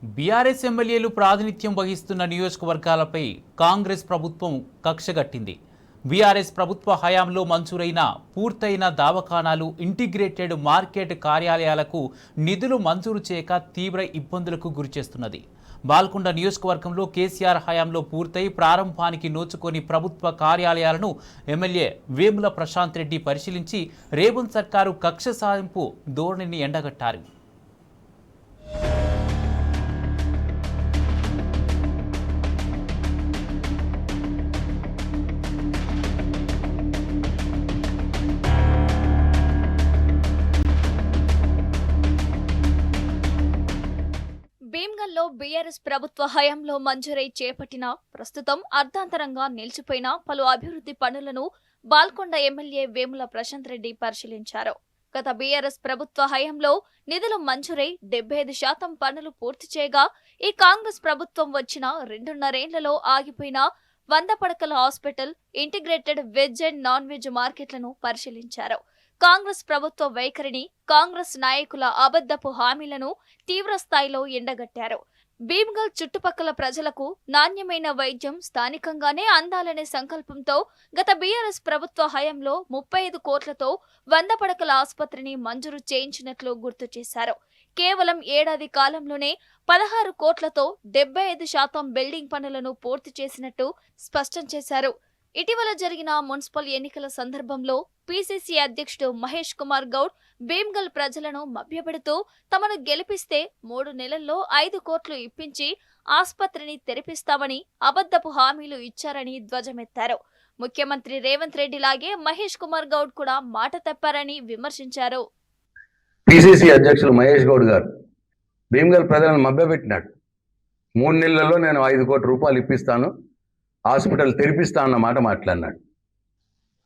BRS ఎమ్మెల్యేలు ప్రాతినిధ్యం వహిస్తున్న నియోజకవర్గాలపై కాంగ్రెస్ ప్రభుత్వం కక్షగట్టింది. బీఆర్ఎస్ ప్రభుత్వ హయాంలో మంజూరైన పూర్తయిన దవాఖానాలు, ఇంటిగ్రేటెడ్ మార్కెట్ కార్యాలయాలకు నిధులు మంజూరు చేయక తీవ్ర ఇబ్బందులకు గురిచేస్తున్నది. బాల్కొండ నియోజకవర్గంలో కేసీఆర్ హయాంలో పూర్తయి ప్రారంభానికి నోచుకొని ప్రభుత్వ కార్యాలయాలను ఎమ్మెల్యే వేముల ప్రశాంత్ రెడ్డి పరిశీలించి రేవంత్ సర్కారు కక్ష సాధింపు ధోరణిని ఎండగట్టారు. భీమ్గల్లో బీఆర్ఎస్ ప్రభుత్వ హయాంలో మంజూరై చేపట్టిన ప్రస్తుతం అర్ధాంతరంగా నిలిచిపోయిన పలు అభివృద్ధి పనులను బాల్కొండ ఎమ్మెల్యే వేముల ప్రశాంత్ రెడ్డి పరిశీలించారు. గత బీఆర్ఎస్ ప్రభుత్వ హయాంలో నిధులు మంజూరై 75% పనులు పూర్తి చేయగా ఈ కాంగ్రెస్ ప్రభుత్వం వచ్చిన 2.5 ఏళ్లలో ఆగిపోయిన 100 పడకల hospital, integrated veg and non veg మార్కెట్లను పరిశీలించారు. కాంగ్రెస్ ప్రభుత్వ వైఖరిని, కాంగ్రెస్ నాయకుల అబద్ధపు హామీలను తీవ్ర స్థాయిలో ఎండగట్టారు. భీమ్గల్ చుట్టుపక్కల ప్రజలకు నాణ్యమైన వైద్యం స్థానికంగానే అందాలనే సంకల్పంతో గత బీఆర్ఎస్ ప్రభుత్వ హయాంలో 35 కోట్లతో 100 పడకల ఆసుపత్రిని మంజూరు చేయించినట్లు గుర్తు చేశారు. కేవలం ఏడాది కాలంలోనే 16 కోట్లతో 75% బిల్డింగ్ పనులను పూర్తి చేసినట్టు స్పష్టం చేశారు. ఇటీవల జరిగిన మున్సిపల్ ఎన్నికల సందర్భంలో పీసీసీ అధ్యక్షుడు మహేష్ కుమార్ గౌడ్ భీమ్గల్ ప్రజలను మభ్యపెడుతూ తమను గెలిపిస్తే 3 నెలల్లో 5 కోట్లు ఇప్పించి ఆసుపత్రిని తెరిపిస్తామని అబద్ధపు హామీలు ఇచ్చారని ధ్వజమెత్తారు. ముఖ్యమంత్రి రేవంత్ రెడ్డి లాగే మహేష్ కుమార్ గౌడ్ కూడా మాట తప్పారని విమర్శించారు. పీసీసీ అధ్యక్షులు మహేష్ గౌడ్ గారు భీమ్గల్ ప్రజలను మభ్యపెట్టినాడు. 3 నెలల్లో నేను 5 కోట్ల రూపాయలు ఇప్పిస్తాను, హాస్పిటల్ తెరిపిస్తా అన్న మాట మాట్లాడినాడు.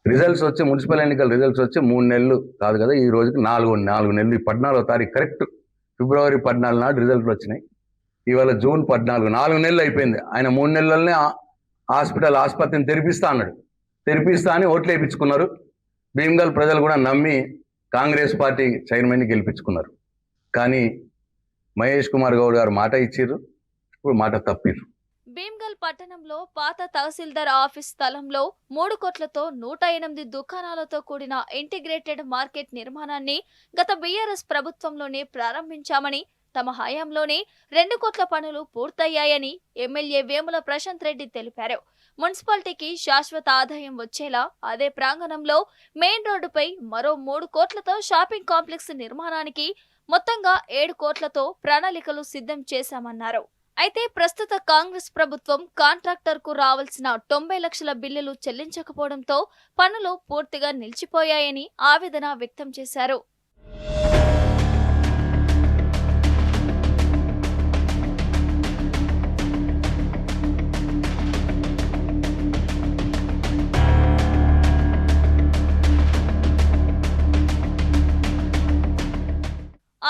రిజల్ట్స్ వచ్చి మున్సిపల్ ఎన్నికల రిజల్ట్స్ వచ్చి 3 నెలలు కాదు కదా, ఈ రోజుకి 4 నెలలు. 14వ తారీఖు కరెక్ట్ ఫిబ్రవరి 14 నాడు రిజల్ట్లు వచ్చినాయి. ఇవాళ జూన్ 14, 4 నెలలు అయిపోయింది. ఆయన 3 నెలలనే ఆసుపత్రిని తెరిపిస్తా అన్నాడు. తెరిపిస్తా అని ఓట్లు వేయించుకున్నారు. భీమ్గల్ ప్రజలు కూడా నమ్మి కాంగ్రెస్ పార్టీ చైర్మన్ని గెలిపించుకున్నారు. కానీ మహేష్ కుమార్ గౌడ్ గారు మాట ఇచ్చిర్రు, ఇప్పుడు మాట తప్పిర్రు. భీమ్గల్ పట్టణంలో పాత తహసీల్దార్ ఆఫీస్ స్థలంలో 3 కోట్లతో 108 దుకాణాలతో కూడిన ఇంటిగ్రేటెడ్ మార్కెట్ నిర్మాణాన్ని గత బీఆర్ఎస్ ప్రభుత్వంలోనే ప్రారంభించామని, తమ హయాంలోనే 2 కోట్ల పనులు పూర్తయ్యాయని ఎమ్మెల్యే వేముల ప్రశాంత్ రెడ్డి తెలిపారు. మున్సిపాలిటీకి శాశ్వత ఆదాయం వచ్చేలా అదే ప్రాంగణంలో మెయిన్ రోడ్డుపై మరో 3 కోట్లతో షాపింగ్ కాంప్లెక్స్ నిర్మాణానికి మొత్తంగా 7 కోట్లతో ప్రణాళికలు సిద్ధం చేశామన్నారు. అయితే ప్రస్తుత కాంగ్రెస్ ప్రభుత్వం కాంట్రాక్టర్ కు రావాల్సిన 90 లక్షల బిల్లులు చెల్లించకపోవడంతో పనులు పూర్తిగా నిలిచిపోయాయని ఆవేదన వ్యక్తం చేశారు.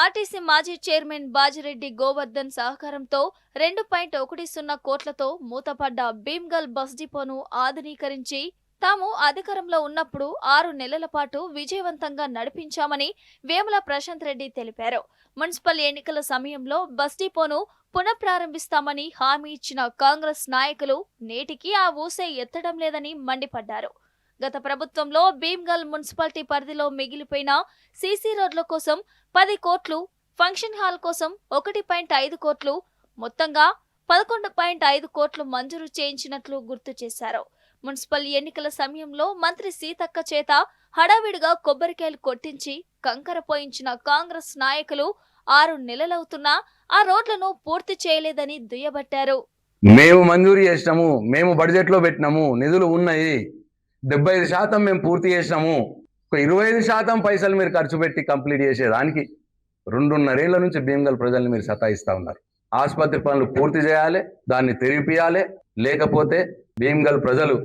ఆర్టీసీ మాజీ చైర్మన్ బాజిరెడ్డి గోవర్ధన్ సహకారంతో 2.10 కోట్లతో మూతపడ్డ భీమ్గల్ బస్ డిపోను ఆధునీకరించి తాము అధికారంలో ఉన్నప్పుడు 6 నెలల పాటు విజయవంతంగా నడిపించామని వేముల ప్రశాంత్ రెడ్డి తెలిపారు. మున్సిపల్ ఎన్నికల సమయంలో బస్ డిపోను పునఃప్రారంభిస్తామని హామీ ఇచ్చిన కాంగ్రెస్ నాయకులు నేటికి ఆ ఊసే ఎత్తడం లేదని మండిపడ్డారు. గత ప్రభుత్వంలో భీమ్గల్ మున్సిపాలిటీ పరిధిలో మిగిలిపోయిన సీసీ రోడ్ల కోసం 10 కోట్లు, ఫంక్షన్ హాల్ కోసం 1.5 కోట్లు, మొత్తంగా 11.5 కోట్లు మంజూరు చేయించినట్లు గుర్తు చేశారు. మున్సిపల్ ఎన్నికల సమయంలో మంత్రి సీతక్క చేత హడావిడిగా కొబ్బరికాయలు కొట్టించి కంకర పోయించిన కాంగ్రెస్ నాయకులు 6 నెలలవుతున్నా ఆ రోడ్లను పూర్తి చేయలేదని దుయ్యబట్టారు. మేము మంజూరు చేసినాము, మేము బడ్జెట్ లో పెట్టినాము, నిధులు ఉన్నాయి, 75% మేము పూర్తి చేసినాము. 25% పైసలు మీరు ఖర్చు పెట్టి కంప్లీట్ చేసేదానికి 2.5 ఏళ్ల నుంచి భీమ్గల్ ప్రజల్ని మీరు సతాయిస్తా ఉన్నారు. ఆసుపత్రి పనులు పూర్తి చేయాలి, దాన్ని తెరిపియాలి, లేకపోతే భీమ్గల్ ప్రజలు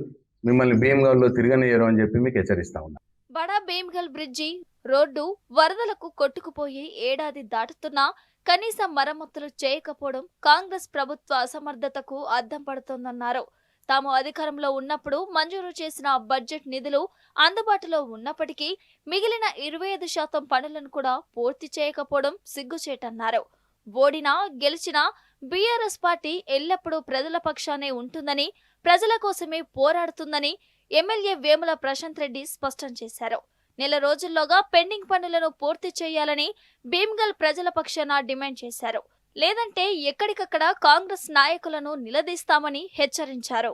మిమ్మల్ని భీమ్గల్లో తిరగనియరు అని చెప్పి మీకు హెచ్చరిస్తా ఉన్నారు. బడా భీమ్గల్ బ్రిడ్జి రోడ్డు వరదలకు కొట్టుకుపోయి ఏడాది దాటుతున్నా కనీస మరమ్మతులు చేయకపోవడం కాంగ్రెస్ ప్రభుత్వ అసమర్థతకు అద్దం పడుతోందన్నారు. తాము అధికారంలో ఉన్నప్పుడు మంజూరు చేసిన బడ్జెట్ నిధులు అందుబాటులో ఉన్నప్పటికీ మిగిలిన 25% పనులను కూడా పూర్తి చేయకపోవడం సిగ్గుచేటన్నారు. ఓడినా గెలిచినా బీఆర్ఎస్ పార్టీ ఎల్లప్పుడూ ప్రజల పక్షానే ఉంటుందని, ప్రజల కోసమే పోరాడుతుందని ఎమ్మెల్యే వేముల ప్రశాంత్ రెడ్డి స్పష్టం చేశారు. నెల రోజుల్లోగా పెండింగ్ పనులను పూర్తి చేయాలని భీమ్గల్ ప్రజల పక్షాన డిమాండ్ చేశారు. లేదంటే ఎక్కడికక్కడ కాంగ్రెస్ నాయకులను నిలదీస్తామని హెచ్చరించారు.